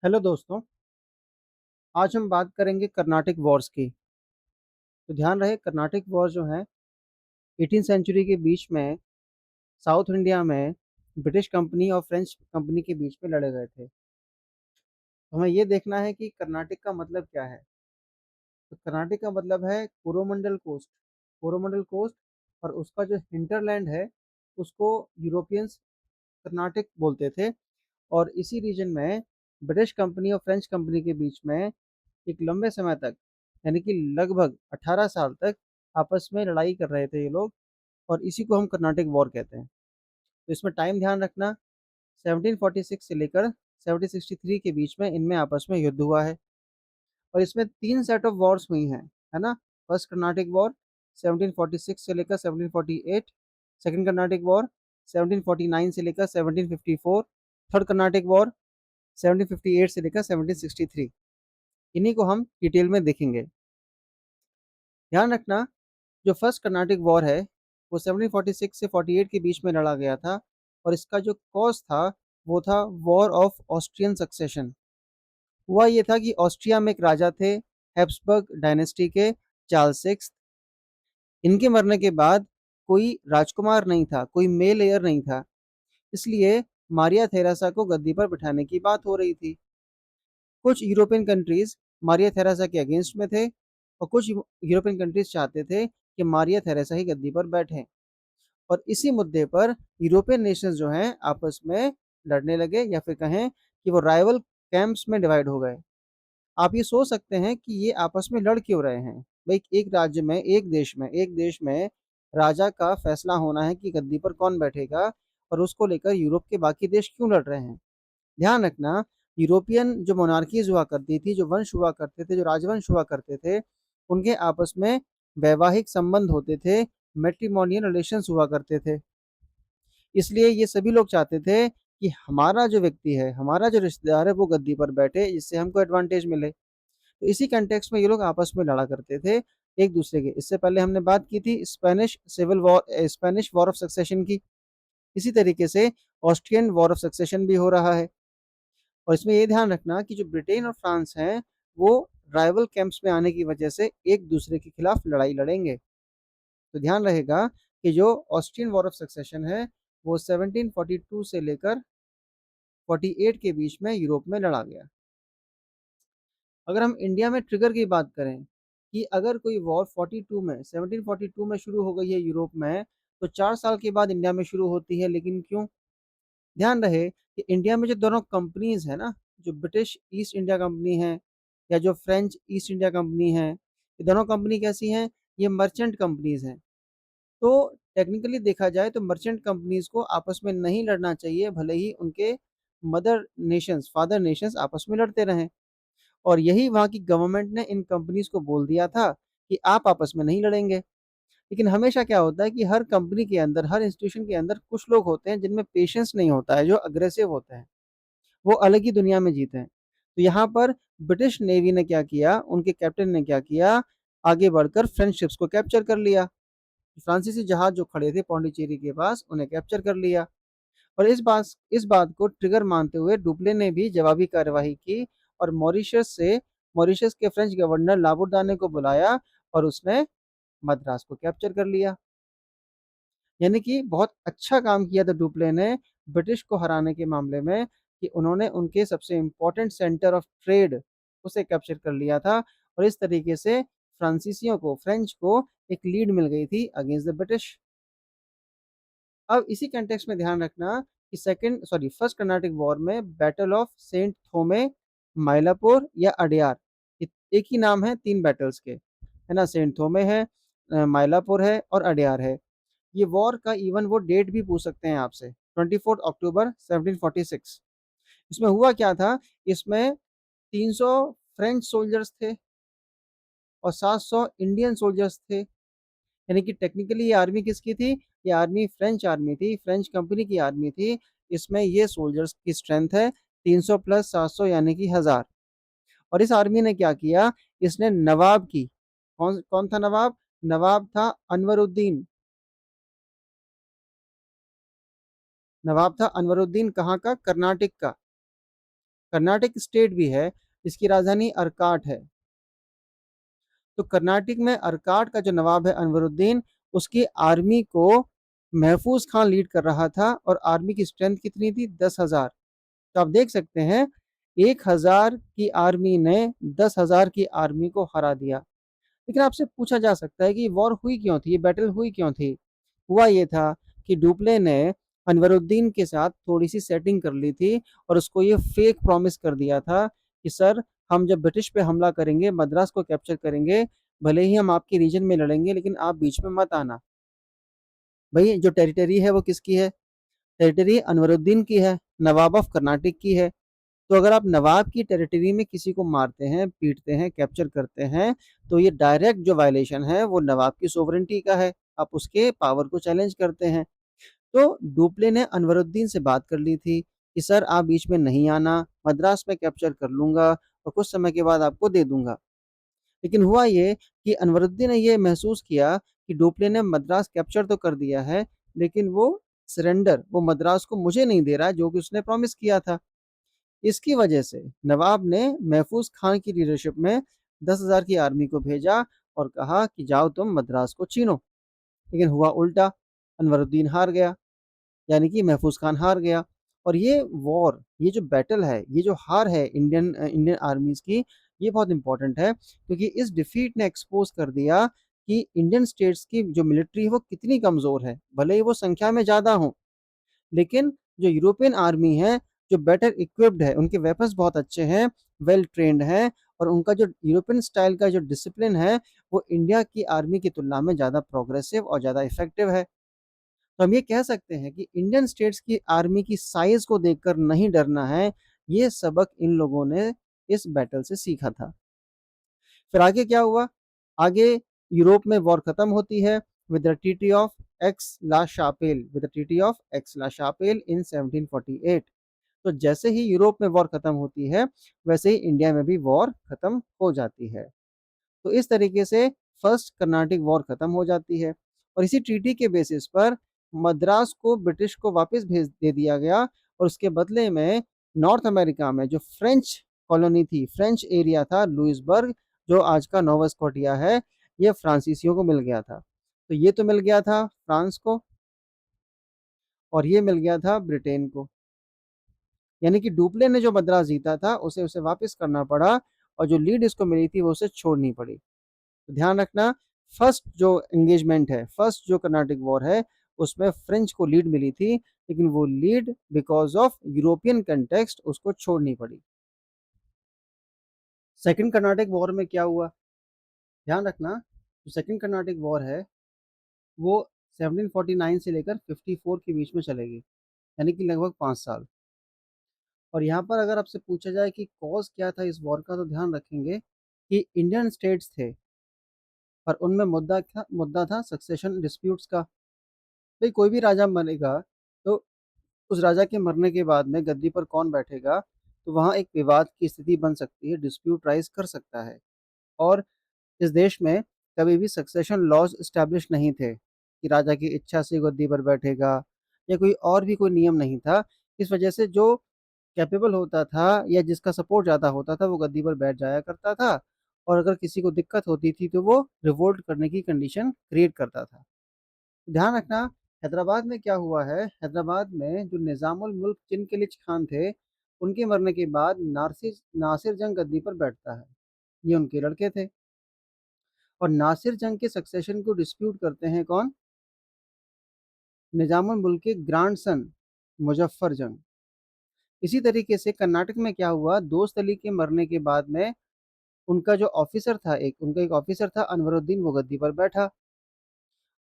Hello दोस्तों। आज हम बात करेंगे कर्नाटिक वॉर्स की। तो ध्यान रहे, कर्नाटिक वॉर जो है 18 सेंचुरी के बीच में साउथ इंडिया में ब्रिटिश कंपनी और फ्रेंच कंपनी के बीच में लड़े गए थे। तो हमें ये देखना है कि कर्नाटिक का मतलब क्या है। तो कर्नाटिक का मतलब है कोरोमंडल कोस्ट। कोरोमंडल कोस्ट और उसका जो हिंटरलैंड है उसको यूरोपियंस कर्नाटिक बोलते थे। और इसी रीजन में ब्रिटिश कंपनी और फ्रेंच कंपनी के बीच में एक लंबे समय तक, यानी कि लगभग 18 साल तक आपस में लड़ाई कर रहे थे ये लोग। और इसी को हम कर्नाटिक वॉर कहते हैं। तो इसमें टाइम ध्यान रखना, 1746 से लेकर 1763 के बीच में इनमें आपस में युद्ध हुआ है। और इसमें तीन सेट ऑफ वॉर्स हुई हैं, है ना। फर्स्ट कर्नाटिक वॉर 1746 से लेकर 1748, सेकंड कर्नाटिक वॉर 1749 से लेकर 1754, थर्ड कर्नाटिक वॉर 1758 से लेकर 1763। इन्हीं को हम डिटेल में देखेंगे। ध्यान रखना, जो फर्स्ट कर्नाटिक वॉर है वो 1746 से 48 के बीच में लड़ा गया था। और इसका जो कॉज था वो था वॉर ऑफ ऑस्ट्रियन सक्सेशन। हुआ ये था कि ऑस्ट्रिया में एक राजा थे, हैब्सबर्ग डायनेस्टी के, चार्ल्स सिक्स। इनके मरने के बाद कोई राजकुमार नहीं था, कोई मेल एयर नहीं था। इसलिए मारिया थेरेसा को गद्दी पर बिठाने की बात हो रही थी। कुछ यूरोपियन कंट्रीज मारिया थेरेसा के अगेंस्ट में थे और कुछ यूरोपियन कंट्रीज चाहते थे कि मारिया थेरेसा ही गद्दी पर बैठे। और इसी मुद्दे पर यूरोपियन नेशंस जो हैं आपस में लड़ने लगे, या फिर कहें कि वो राइवल कैंप्स में डिवाइड हो गए। आप ये सोच सकते हैं कि ये आपस में लड़ क्यों रहे हैं। भाई, एक राज्य में, एक देश में राजा का फैसला होना है कि गद्दी पर कौन बैठेगा, और उसको लेकर यूरोप के बाकी देश क्यों लड़ रहे हैं। ध्यान रखना, यूरोपियन जो मोनार्कीज हुआ करती थी, जो वंश हुआ करते थे, जो राजवंश हुआ करते थे, उनके आपस में वैवाहिक संबंध होते थे, मैट्रिमोनियल रिलेशंस हुआ करते थे। इसलिए ये सभी लोग चाहते थे कि हमारा जो व्यक्ति है, हमारा जो रिश्तेदार है वो गद्दी पर बैठे, जिससे हमको एडवांटेज मिले। तो इसी कंटेक्स्ट में ये लोग आपस में लड़ा करते थे एक दूसरे के। इससे पहले हमने बात की थी Spanish civil war, Spanish war of succession की। इसी तरीके से ऑस्ट्रियन वॉर ऑफ सक्सेशन भी हो रहा है। और इसमें ये ध्यान रखना कि जो ब्रिटेन और फ्रांस हैं वो राइवल कैंप्स में आने की वजह से एक दूसरे के खिलाफ लड़ाई लड़ेंगे। तो ध्यान रहेगा कि जो ऑस्ट्रियन वॉर ऑफ सक्सेशन है वो 1742 से लेकर 48 के बीच में यूरोप में लड़ा गया। अगर हम इंडिया में ट्रिगर की बात करें कि अगर कोई वॉर 42 में 1742 में शुरू हो गई है यूरोप में, तो 4 साल के बाद इंडिया में शुरू होती है, लेकिन क्यों। ध्यान रहे कि इंडिया में जो दोनों कंपनीज है ना, जो ब्रिटिश ईस्ट इंडिया कंपनी है या जो फ्रेंच ईस्ट इंडिया कंपनी है, ये दोनों कंपनी कैसी हैं, ये मर्चेंट कंपनीज हैं। तो टेक्निकली देखा जाए तो मर्चेंट कंपनीज को आपस में नहीं लड़ना चाहिए, भले ही उनके मदर नेशंस, फादर नेशंस आपस में लड़ते रहें। और यही वहाँ की गवर्नमेंट ने इन कंपनीज को बोल दिया था कि आप आपस में नहीं लड़ेंगे। लेकिन हमेशा क्या होता है कि हर कंपनी के अंदर, हर इंस्टीट्यूशन के अंदर कुछ लोग होते हैं जिनमें पेशेंस नहीं होता है, जो अग्रेसिव होते हैं, वो अलग ही दुनिया में जीते हैं। तो यहाँ पर ब्रिटिश नेवी ने क्या किया, उनके कैप्टन ने क्या किया, आगे बढ़कर फ्रेंच शिप्स को कैप्चर कर लिया। फ्रांसीसी जहाज जो खड़े थे पौंडीचेरी के पास, उन्हें कैप्चर कर लिया। और इस बात को ट्रिगर मानते हुए डुप्ले ने भी जवाबी कार्यवाही की और मॉरिशस के फ्रेंच गवर्नर लाबुर्दाने को बुलाया और उसने मद्रास को कैप्चर कर लिया। यानी कि बहुत अच्छा काम किया था डुप्ले ने ब्रिटिश को हराने के मामले में, कि उन्होंने उनके सबसे इम्पोर्टेंट सेंटर ऑफ ट्रेड उसे कैप्चर कर लिया था। और इस तरीके से फ्रांसीसियों को, फ्रेंच को एक लीड मिल गई थी अगेंस्ट द ब्रिटिश। अब इसी कंटेक्स्ट में ध्यान रखना कि फर्स्ट कर्नाटिक वॉर में बैटल ऑफ सेंट थोमे, माइलापोर या अडयार, एक ही नाम है तीन बैटल्स के, है ना। सेंट थोमे है, माइलापोर है और अडयार है। ये वॉर का इवन वो डेट भी पूछ सकते हैं आपसे, 24 अक्टूबर 1746। इसमें हुआ क्या था, इसमें 300 फ्रेंच सोल्जर्स थे और 700 इंडियन सोल्जर्स थे। यानी कि टेक्निकली ये आर्मी किसकी थी, ये आर्मी फ्रेंच आर्मी थी, फ्रेंच कंपनी की आर्मी थी। इसमें ये सोल्जर्स की स्ट्रेंथ है 300 प्लस 700 यानी कि 1000। और इस आर्मी ने क्या किया, इसने नवाब की, कौन कौन था नवाब, नवाब था अनवरुद्दीन। नवाब था अनवरुद्दीन, कहाँ का, कर्नाटक का। कर्नाटक स्टेट भी है, इसकी राजधानी अर्काट है। तो कर्नाटक में अर्काट का जो नवाब है अनवरुद्दीन, उसकी आर्मी को महफूज खान लीड कर रहा था, और आर्मी की स्ट्रेंथ कितनी थी? 10,000। तो आप देख सकते हैं 1,000 की आर्मी ने 10,000 की आर्मी को हरा दिया। लेकिन आपसे पूछा जा सकता है कि वॉर हुई क्यों थी, ये बैटल हुई क्यों थी? हुआ ये था कि डुप्ले ने अनवरुद्दीन के साथ थोड़ी सी सेटिंग कर ली थी, और उसको ये फेक प्रॉमिस कर दिया था कि सर, हम जब ब्रिटिश पे हमला करेंगे, मद्रास को कैप्चर करेंगे, भले ही हम आपके रीजन में लड़ेंगे, लेकिन आप बीच में मत आना। भाई, जो टेरिटरी है वो किसकी है? टेरिटरी अनवरुद्दीन की है, नवाब ऑफ कर्नाटक की है। तो अगर आप नवाब की टेरिटरी में किसी को मारते हैं, पीटते हैं, कैप्चर करते हैं, तो ये डायरेक्ट जो वायलेशन है वो नवाब की सोवरेंटी का है, आप उसके पावर को चैलेंज करते हैं। तो डुप्ले ने अनवरुद्दीन से बात कर ली थी कि सर, आप बीच में नहीं आना, मद्रास में कैप्चर कर लूंगा और कुछ समय के बाद आपको दे दूंगा। लेकिन हुआ ये कि अनवरुद्दीन ने ये महसूस किया कि डुप्ले ने मद्रास कैप्चर तो कर दिया है, लेकिन वो सरेंडर, वो मद्रास को मुझे नहीं दे रहा है जो कि उसने प्रॉमिस किया था। इसकी वजह से नवाब ने महफूज खान की लीडरशिप में 10,000 की आर्मी को भेजा और कहा कि जाओ तुम मद्रास को छीनो। लेकिन हुआ उल्टा, अनवरुद्दीन हार गया, यानी कि महफूज खान हार गया। और ये वॉर, ये जो बैटल है, ये जो हार है इंडियन इंडियन आर्मीज की, ये बहुत इंपॉर्टेंट है, क्योंकि इस डिफीट ने एक्सपोज कर दिया कि इंडियन स्टेट्स की जो मिलिट्री है वो कितनी कमजोर है। भले ही वो संख्या में ज्यादा हो, लेकिन जो यूरोपियन आर्मी है, जो बेटर इक्विप्ड है, उनके वेपन्स बहुत अच्छे हैं, वेल ट्रेंड है, और उनका जो यूरोपियन स्टाइल का जो डिसिप्लिन है, वो इंडिया की आर्मी की तुलना में ज़्यादा प्रोग्रेसिव और ज़्यादा इफेक्टिव है। तो हम ये कह सकते हैं कि इंडियन स्टेट्स की आर्मी की साइज को देखकर नहीं डरना है। ये सबक इन लोगों ने इस बैटल से सीखा था। फिर आगे क्या हुआ? आगे यूरोप में वॉर खत्म होती है with the treaty of Aix la Chapelle, with the treaty of Aix la Chapelle in 1748। तो जैसे ही यूरोप में वॉर खत्म होती है, वैसे ही इंडिया में भी वॉर खत्म हो जाती है। तो इस तरीके से फर्स्ट कर्नाटिक वॉर खत्म हो जाती है, और इसी ट्रीटी के बेसिस पर मद्रास को ब्रिटिश को वापस भेज दे दिया गया, और उसके बदले में नॉर्थ अमेरिका में जो फ्रेंच कॉलोनी थी, फ्रेंच एरिया था, लुइसबर्ग, जो आज का नोवा स्कॉटिया है, ये फ्रांसीसियों को मिल गया था। तो ये तो मिल गया था फ्रांस को, और ये मिल गया था ब्रिटेन को। यानी कि डुप्ले ने जो मद्रास जीता था, उसे उसे वापस करना पड़ा, और जो लीड इसको मिली थी वो उसे छोड़नी पड़ी। तो ध्यान रखना, फर्स्ट जो एंगेजमेंट है, फर्स्ट जो कर्नाटिक वॉर है, उसमें फ्रेंच को लीड मिली थी, लेकिन वो lead because of European context उसको छोड़नी पड़ी। सेकंड कर्नाटिक वॉर में क्या हुआ? ध्यान रखना, जो सेकंड कर्नाटिक वॉर है वो 1749 से लेकर 54 के बीच में चलेगी, यानी कि लगभग 5 साल। और यहाँ पर अगर आपसे पूछा जाए कि कॉज क्या था इस वॉर का, तो ध्यान रखेंगे कि इंडियन स्टेट्स थे, और उनमें मुद्दा था सक्सेशन डिस्प्यूट्स का। भाई, कोई भी राजा मरेगा, तो उस राजा के मरने के बाद में गद्दी पर कौन बैठेगा, तो वहाँ एक विवाद की स्थिति बन सकती है, डिस्प्यूट राइज कर सकता है। और इस देश में कभी भी सक्सेशन लॉज स्टैब्लिश नहीं थे कि राजा की इच्छा से गद्दी पर बैठेगा, या कोई और भी कोई नियम नहीं था। इस वजह से जो कैपेबल होता था या जिसका सपोर्ट ज़्यादा होता था, वो गद्दी पर बैठ जाया करता था, और अगर किसी को दिक्कत होती थी तो वो रिवोल्ट करने की कंडीशन क्रिएट करता था। ध्यान रखना, हैदराबाद में क्या हुआ है? हैदराबाद में जो निज़ामुल मुल्क चिनकिलिच खान थे, उनके मरने के बाद नासिर नासिर जंग गद्दी पर बैठता है। ये उनके लड़के थे, और नासिर जंग के सक्सेशन को डिस्प्यूट करते हैं कौन? निजामुल मुल्क के ग्रैंडसन मुजफ्फर जंग। इसी तरीके से कर्नाटक में क्या हुआ? दोस्त अली के मरने के बाद में उनका जो ऑफिसर था, उनका एक ऑफिसर था अनवरुद्दीन, वो गद्दी पर बैठा,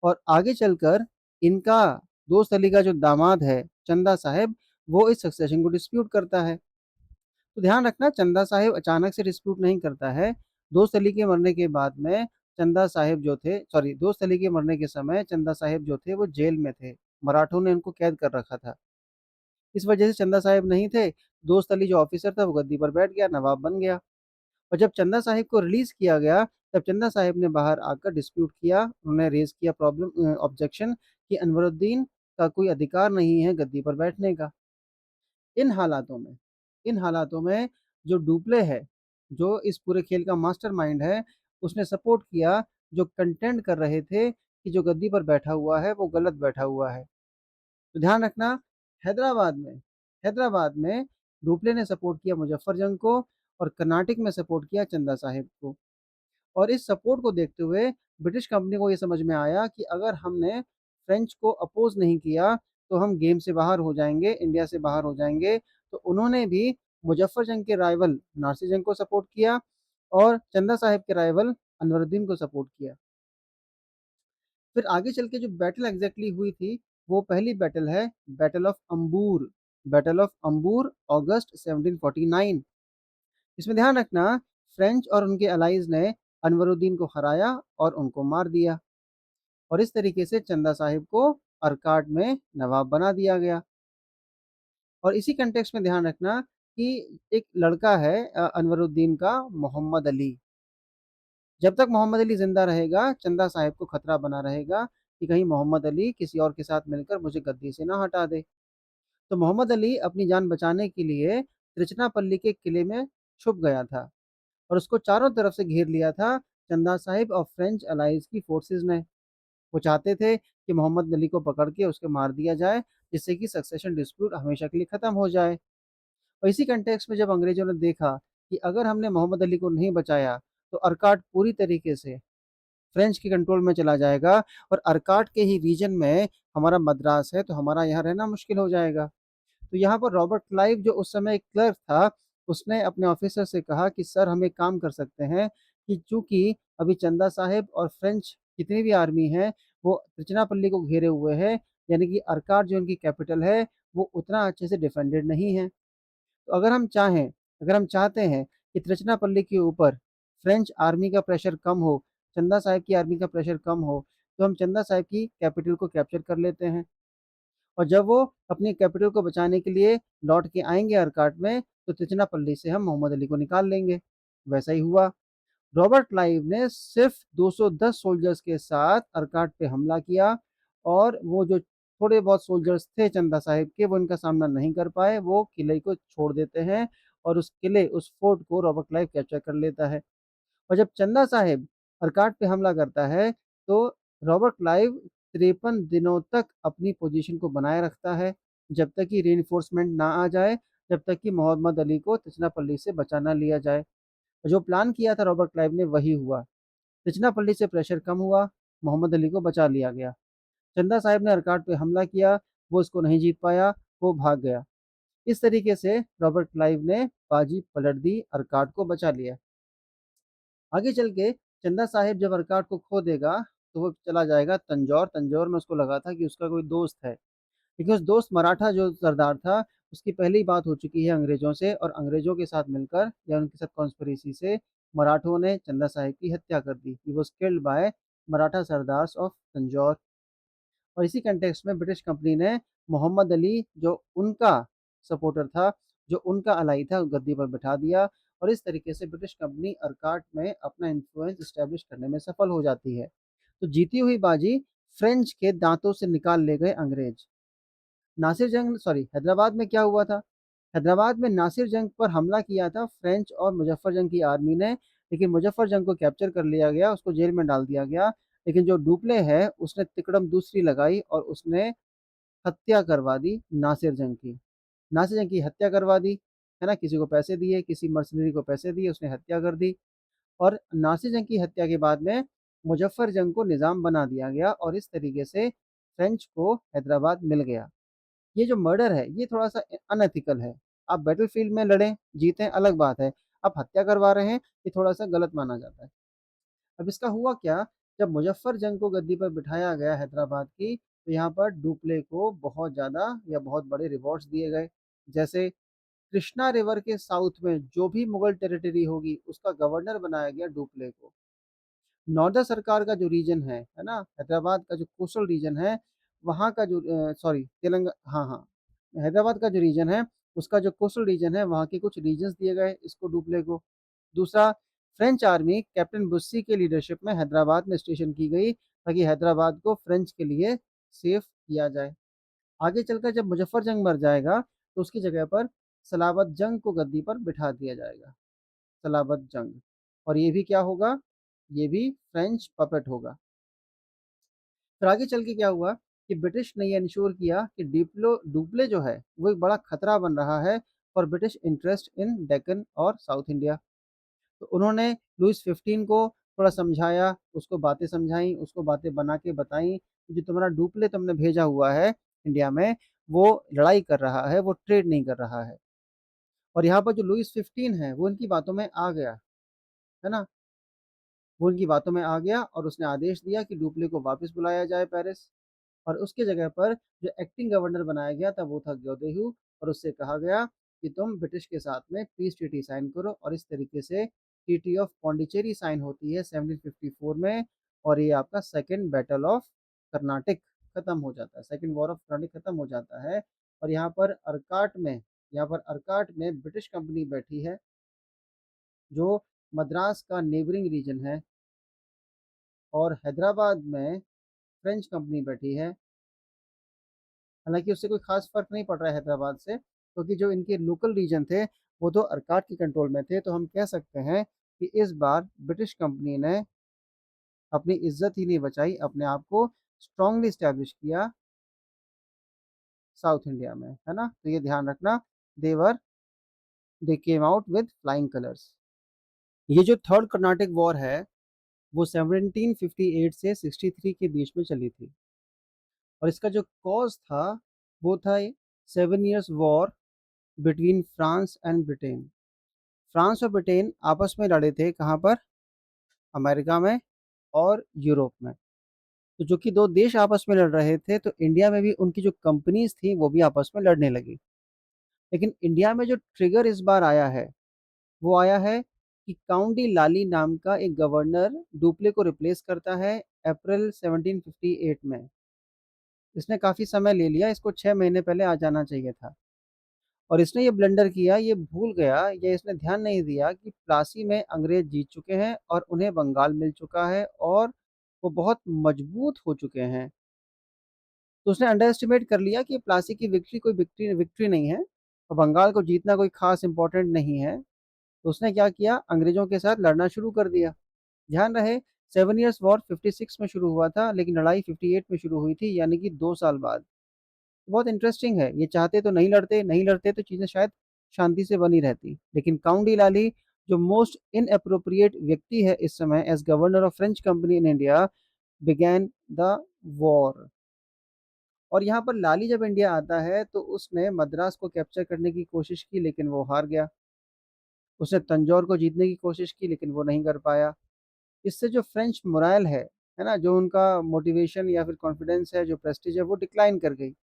और आगे चलकर इनका दोस्त अली का जो दामाद है चंदा साहेब, वो इस सक्सेशन को डिस्प्यूट करता है। तो ध्यान रखना, चंदा साहिब अचानक से डिस्प्यूट नहीं करता है। दोस्त अली के मरने के बाद में चंदा साहिब जो थे, सॉरी, दोस्त अली के मरने के समय चंदा साहिब जो थे वो जेल में थे, मराठों ने उनको कैद कर रखा था। इस वजह से चंदा साहिब नहीं थे, दोस्त अली जो ऑफिसर था वो गद्दी पर बैठ गया, नवाब बन गया। और जब चंदा साहिब को रिलीज किया गया, तब चंदा साहिब ने बाहर आकर डिस्प्यूट किया, उन्होंने रेज किया प्रॉब्लम, ऑब्जेक्शन, कि अनवरुद्दीन का कोई अधिकार नहीं है गद्दी पर बैठने का। इन हालातों में इन हालातों में जो डुप्ले है, जो इस पूरे खेल का मास्टरमाइंड है, उसने सपोर्ट किया जो कंटेंड कर रहे थे कि जो गद्दी पर बैठा हुआ है वो गलत बैठा हुआ है। तो ध्यान रखना, हैदराबाद में हैदराबाद में डुप्ले ने सपोर्ट किया मुजफ्फर जंग को और कर्नाटक में सपोर्ट किया चंदा साहिब को। और इस सपोर्ट को देखते हुए ब्रिटिश कंपनी को ये समझ में आया कि अगर हमने फ्रेंच को अपोज नहीं किया तो हम गेम से बाहर हो जाएंगे, इंडिया से बाहर हो जाएंगे। तो उन्होंने भी मुजफ्फर जंग के राइवल नासिर जंग को सपोर्ट किया और चंदा साहिब के राइवल अनवरुद्दीन को सपोर्ट किया। फिर आगे चल के जो बैटल एग्जैक्टली हुई थी, वो पहली बैटल है battle of Ambur. Battle of Ambur August 1749। इसमें ध्यान रखना, फ्रेंच और उनके अलाइज ने अनवरुद्दीन को हराया और उनको मार दिया और इस तरीके से चंदा साहिब को अरकाट में नवाब बना दिया गया। और इसी कंटेक्स्ट में ध्यान रखना कि एक लड़का है अनवरुद्दीन का, मोहम्मद अली। जब तक मोहम्मद अली जिंदा रहेगा चंदा साहिब को खतरा बना रहेगा कि कहीं मोहम्मद अली किसी और के साथ मिलकर मुझे गद्दी से ना हटा दे। तो मोहम्मद अली अपनी जान बचाने के लिए त्रिचनापल्ली के किले में छुप गया था और उसको चारों तरफ से घेर लिया था चंदा साहिब और फ्रेंच अलाइज की फोर्सेस ने। वो चाहते थे कि मोहम्मद अली को पकड़ के उसके मार दिया जाए, जिससे कि सक्सेशन डिस्प्यूट हमेशा के लिए खत्म हो जाए। और इसी कंटेक्स्ट में जब अंग्रेजों ने देखा कि अगर हमने मोहम्मद अली को नहीं बचाया तो अरकाट पूरी तरीके से फ्रेंच के कंट्रोल में चला जाएगा और अरकाट के ही रीजन में हमारा मद्रास है, तो हमारा यहाँ रहना मुश्किल हो जाएगा। तो यहाँ पर रॉबर्ट क्लाइव जो उस समय एक क्लर्क था, उसने अपने ऑफिसर से कहा कि सर हम एक काम कर सकते हैं कि चूंकि अभी चंदा साहिब और फ्रेंच जितनी भी आर्मी है वो त्रिचनापल्ली को घेरे हुए है, यानी कि अरकाट जो उनकी कैपिटल है वो उतना अच्छे से डिफेंडेड नहीं है। तो अगर हम चाहते हैं कि त्रिचनापल्ली के ऊपर फ्रेंच आर्मी का प्रेशर कम हो, चंदा साहिब की आर्मी का प्रेशर कम हो, तो हम चंदा साहिब की कैपिटल को कैप्चर कर लेते हैं और जब वो अपनी कैपिटल को बचाने के लिए लौट के आएंगे अरकाट में तो त्रिचनापल्ली से हम मोहम्मद अली को निकाल लेंगे। वैसा ही हुआ। रॉबर्ट क्लाइव ने सिर्फ 210 सोल्जर्स के साथ अरकाट पे हमला किया और वो जो थोड़े बहुत सोल्जर्स थे चंदा साहिब के, वो इनका सामना नहीं कर पाए, वो किले को छोड़ देते हैं और उस फोर्ट को रॉबर्ट क्लाइव कैप्चर कर लेता है। और जब चंदा साहिब अरकाट पे हमला करता है तो रॉबर्ट क्लाइव 53 दिनों तक अपनी पोजीशन को बनाए रखता है, जब तक कि रीइंफोर्समेंट ना आ जाए, जब तक कि मोहम्मद अली को तिरछनापल्ली से बचा ना लिया जाए। जो प्लान किया था रॉबर्ट क्लाइव ने वही हुआ। तिरछनापल्ली से प्रेशर कम हुआ, मोहम्मद अली को बचा लिया गया। चंदा साहिब ने अरकाट पे हमला किया, वो इसको नहीं जीत पाया, वो भाग गया। इस तरीके से रॉबर्ट क्लाइव ने बाजी पलट दी, अरकाट को बचा लिया। आगे चल के चंदा साहिब जब अरकाट को खो देगा तो वो चला जाएगा तंजौर। तंजौर में उसको लगा था कि उसका कोई दोस्त है, लेकिन उस दोस्त मराठा जो सरदार था उसकी पहले ही बात हो चुकी है अंग्रेजों से और अंग्रेजों के साथ मिलकर या उनके साथ कॉन्स्पिरेसी से मराठों ने चंदा साहिब की हत्या कर दी। He was killed by Maratha sardars of Tanjore. और इसी कंटेक्स्ट में ब्रिटिश कंपनी ने मोहम्मद अली जो उनका सपोर्टर था, जो उनका अलाई था, गद्दी पर बैठा दिया और इस तरीके से ब्रिटिश कंपनी अरकाट में अपना इन्फ्लुएंस इस्टेब्लिश करने में सफल हो जाती है। तो जीती हुई बाजी फ्रेंच के दांतों से निकाल ले गए अंग्रेज। नासिर जंग सॉरी हैदराबाद में क्या हुआ था? हैदराबाद में नासिर जंग पर हमला किया था फ्रेंच और मुजफ्फर जंग की आर्मी ने, लेकिन मुजफ्फर जंग को कैप्चर कर लिया गया, उसको जेल में डाल दिया गया। लेकिन जो डुप्ले है उसने तिकड़म दूसरी लगाई और उसने हत्या करवा दी नासिर जंग की। नासिर जंग की हत्या करवा दी, है ना, किसी को पैसे दिए, किसी मर्सनरी को पैसे दिए, उसने हत्या कर दी। और नासिर जंग की हत्या के बाद में मुजफ्फर जंग को निज़ाम बना दिया गया और इस तरीके से फ्रेंच को हैदराबाद मिल गया। ये जो मर्डर है ये थोड़ा सा अनएथिकल है। आप बैटलफील्ड में लड़ें जीतें अलग बात है, आप हत्या करवा रहे हैं, ये थोड़ा सा गलत माना जाता है। अब इसका हुआ क्या, जब मुजफ्फर जंग को गद्दी पर बिठाया गया हैदराबाद की, तो यहाँ पर डुप्ले को बहुत ज़्यादा या बहुत बड़े रिवॉर्ड्स दिए गए। जैसे कृष्णा रिवर के साउथ में जो भी मुगल टेरिटरी होगी उसका गवर्नर बनाया गया डुप्ले को। नॉर्दर्न सरकार का जो रीजन है ना, हैदराबाद का जो कोस्टल रीजन है, वहाँ का जो सॉरी तेलंगाना, हाँ हाँ, हैदराबाद का जो रीजन है उसका जो कोस्टल रीजन है वहाँ के कुछ रीजन्स दिए गए इसको डुप्ले को। दूसरा, फ्रेंच आर्मी कैप्टन बुस्सी के लीडरशिप में हैदराबाद में स्टेशन की गई ताकि हैदराबाद को फ्रेंच के लिए सेफ किया जाए। आगे चलकर जब मुजफ्फर जंग मर जाएगा तो उसकी जगह पर सलाबत जंग को गद्दी पर बिठा दिया जाएगा। सलाबत जंग। और ये भी क्या होगा, ये भी फ्रेंच पपेट होगा। फिर आगे चल के क्या हुआ कि ब्रिटिश ने ये इंश्योर किया कि डुप्ले जो है वो एक बड़ा खतरा बन रहा है for British interest in Deccan और साउथ इंडिया। तो उन्होंने लुइस 15 को थोड़ा समझाया, उसको बातें समझाई, उसको बातें बना के बताई कि जो तुम्हारा डुप्ले तुमने भेजा हुआ है इंडिया में, वो लड़ाई कर रहा है, वो ट्रेड नहीं कर रहा है। और यहाँ पर जो लुइस 15 है वो इनकी बातों में आ गया, है ना। वो इनकी बातों में आ गया और उसने आदेश दिया कि डुप्ले को वापस बुलाया जाए पेरिस। और उसके जगह पर जो एक्टिंग गवर्नर बनाया गया था वो था ग्योदेहू। और उससे कहा गया कि तुम ब्रिटिश के साथ में पीस ट्रीटी साइन करो। और इस तरीके से ट्रीटी ऑफ पौंडीचेरी साइन होती है 1754 में। और ये आपका सेकेंड बैटल ऑफ कर्नाटक खत्म हो जाता है, सेकेंड वॉर ऑफ कर्नाटक खत्म हो जाता है। और यहाँ पर अर्काट में ब्रिटिश कंपनी बैठी है, जो मद्रास का नेबरिंग रीजन है। और हैदराबाद में फ्रेंच कंपनी बैठी है। हालांकि उससे कोई खास फर्क नहीं पड़ रहा है हैदराबाद से, क्योंकि जो इनके लोकल रीजन थे वो तो अर्काट के कंट्रोल में थे। तो हम कह सकते हैं कि इस बार ब्रिटिश कंपनी ने अपनी इज्जत ही नहीं बचाई, अपने आप को स्ट्रांगली स्टैब्लिश किया साउथ इंडिया में, है ना। तो ये ध्यान रखना, there they came out with flying colours. ये जो थर्ड कर्नाटिक वॉर है वो 1758 से 63 के बीच में चली थी। और इसका जो कॉज था वो था 7 years war between France and Britain. France और ब्रिटेन आपस में लड़े थे, कहाँ पर, अमेरिका में और यूरोप में। तो जो कि दो देश आपस में लड़ रहे थे, तो इंडिया में भी उनकी जो कंपनीज थी वो भी आपस में लड़ने लगी। लेकिन इंडिया में जो ट्रिगर इस बार आया है वो आया है कि काउंट डी लाली नाम का एक गवर्नर डुप्ले को रिप्लेस करता है अप्रैल 1758 में। इसने काफ़ी समय ले लिया, इसको 6 महीने पहले आ जाना चाहिए था। और इसने ये ब्लंडर किया, ये भूल गया या इसने ध्यान नहीं दिया कि प्लासी में अंग्रेज जीत चुके हैं और उन्हें बंगाल मिल चुका है और वो बहुत मजबूत हो चुके हैं। तो उसने अंडर एस्टिमेट कर लिया कि प्लासी की विक्ट्री कोई विक्ट्री विक्ट्री नहीं है और बंगाल को जीतना कोई खास इंपॉर्टेंट नहीं है। तो उसने क्या किया, अंग्रेजों के साथ लड़ना शुरू कर दिया। ध्यान रहे, 7 years वॉर 56 में शुरू हुआ था, लेकिन लड़ाई 58 में शुरू हुई थी, यानी कि 2 साल बाद। बहुत इंटरेस्टिंग है, ये चाहते तो नहीं लड़ते, नहीं लड़ते तो चीज़ें शायद शांति से बनी रहती। लेकिन काउंट डी लाली जो मोस्ट इनअप्रोप्रिएट व्यक्ति है इस समय as governor of French company in India began the war. और यहाँ पर लाली जब इंडिया आता है तो उसने मद्रास को कैप्चर करने की कोशिश की, लेकिन वो हार गया। उसने तंजौर को जीतने की कोशिश की, लेकिन वो नहीं कर पाया। इससे जो फ्रेंच मोराल है ना, जो उनका मोटिवेशन या फिर कॉन्फिडेंस है, जो प्रेस्टीज है, वो डिक्लाइन कर गई।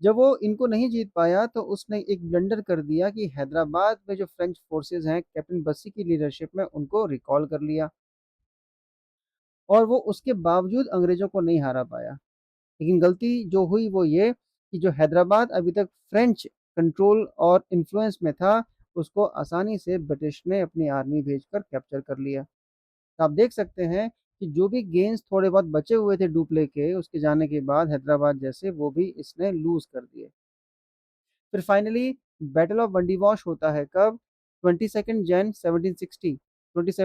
जब वो इनको नहीं जीत पाया तो उसने एक ब्लंडर कर दिया कि हैदराबाद में जो फ्रेंच फोर्सेस हैं कैप्टन बस्सी की लीडरशिप में, उनको रिकॉल कर लिया। और वो उसके बावजूद अंग्रेजों को नहीं हारा पाया। लेकिन गलती जो हुई वो ये कि जो हैदराबाद अभी तक फ्रेंच कंट्रोल और इन्फ्लुएंस में था, उसको आसानी से ब्रिटिश ने अपनी आर्मी भेजकर कैप्चर कर लिया। तो आप देख सकते हैं कि जो भी गेंस थोड़े बहुत बचे हुए थे डुप्ले के, उसके जाने के बाद हैदराबाद जैसे, वो भी इसने लूज कर दिए। फिर फाइनली बैटल ऑफ बंडीवॉश होता है कब, 22 जन 1760। 22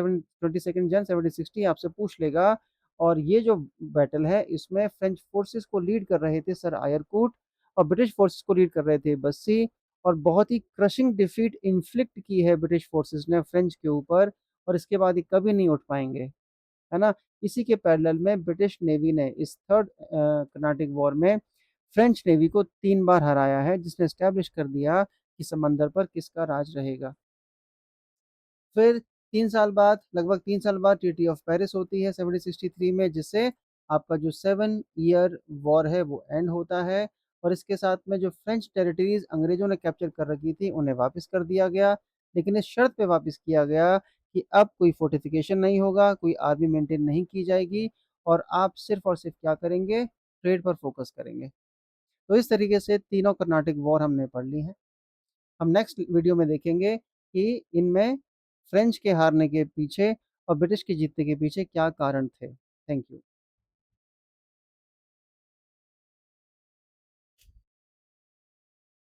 जन 1760 आपसे पूछ लेगा। और ये जो बैटल है इसमें फ्रेंच फोर्सेस को लीड कर रहे थे सर आयरकूट, और ब्रिटिश फोर्सेस को लीड कर रहे थे बस्सी। और बहुत ही क्रशिंग डिफीट इन्फ्लिक्ट की है ब्रिटिश फोर्सेस ने फ्रेंच के ऊपर, और इसके बाद ये कभी नहीं उठ पाएंगे, है ना। इसी के पैरेलल में ब्रिटिश नेवी ने इस थर्ड कर्नाटिक वॉर में फ्रेंच नेवी को 3 बार हराया है, जिसने स्टैब्लिश कर दिया कि समंदर पर किसका राज रहेगा। फिर 3 साल बाद, लगभग 3 साल बाद ट्रीटी ऑफ पेरिस होती है 1763 में, जिससे आपका जो 7 year वॉर है वो एंड होता है। और इसके साथ में जो फ्रेंच टेरिटरीज अंग्रेजों ने कैप्चर कर रखी थी उन्हें वापस कर दिया गया, लेकिन इस शर्त पे वापस किया गया कि अब कोई फोर्टिफिकेशन नहीं होगा, कोई आर्मी मेंटेन नहीं की जाएगी, और आप सिर्फ और सिर्फ क्या करेंगे, ट्रेड पर फोकस करेंगे। तो इस तरीके से तीनों कर्नाटिक वॉर हमने पढ़ ली हैं। हम नेक्स्ट वीडियो में देखेंगे कि इनमें फ्रेंच के हारने के पीछे और ब्रिटिश के जीतने के पीछे क्या कारण थे। Thank you.